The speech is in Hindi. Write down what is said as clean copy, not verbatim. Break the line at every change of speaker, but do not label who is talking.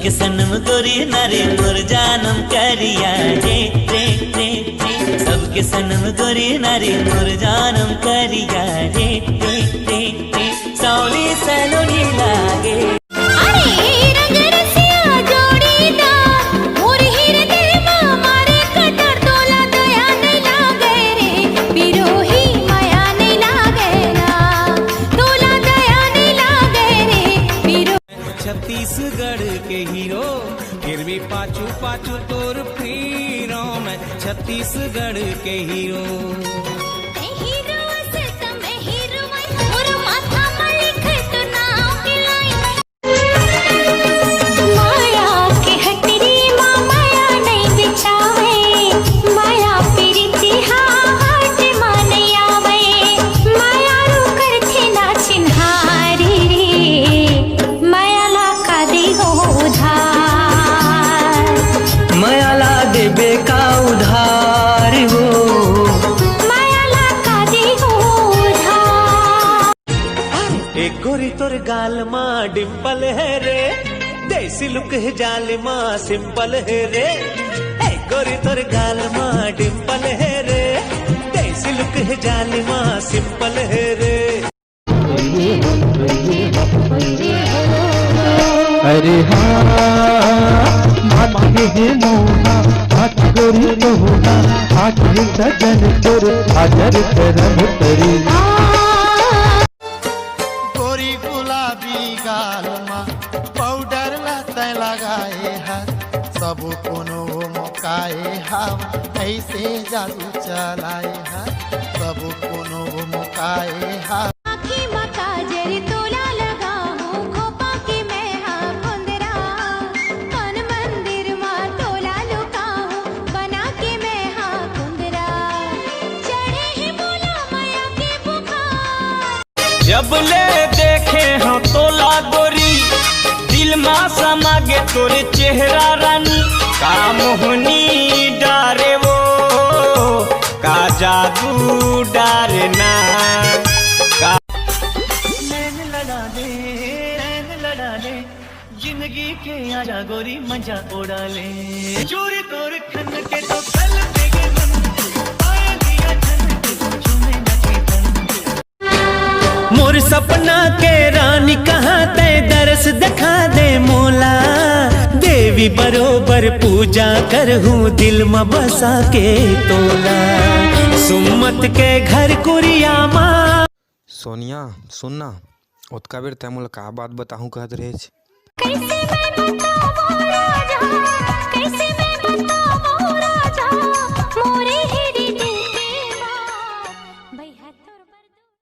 सबके सनम गोरी नारी मोर जानम करिया रे रे रे रे। सबके सनम गोरी नारी मोर जानम करिया रे रे रे रे। सावली सलोनी लागे
छत्तीसगढ़ के हीरो फिर भी पाछू पाछू तोर पीरो मैं छत्तीसगढ़ के हीरो।
गोरी तोर गाल माँ डिम्पल है रे, देसी लुक है जाल माँ सिंपल है रे। गोरी तोर गाल माँ डिम्पल है रे, देसी लुक है जाल माँ सिंपल है रे।
अरे हाँ भाग्य है मोना हाथ गोरी तो होना हाथ सजन तोर हाजर करम तरी।
पाउडर लते लगाए हाथ सब कोनो मौकाए हम ऐसे जादू चलाए हाथ सब कोनो मौकाए हम।
जब ले देखे हाँ तोला गोरी दिल माँ समागे तोरे चेहरा रानी का मोहनी डारे वो का जादू डारे ना का।
नैन लड़ा ले जिंदगी के आजा गोरी मजा उड़ा ले। चोरी तोर खन के तो कल देगे मन आया दिया ठन के झूमे नचे तन। मोर सपना के रानी कहाँ तय दरस दिखा दे मोला। देवी बरोबर पूजा करहूँ दिल में बसा के तोला। सुमत के घर कुरिया माँ।
सोनिया सुनना ओतका बेर तैमुल का बात बताऊँ कहत रहे।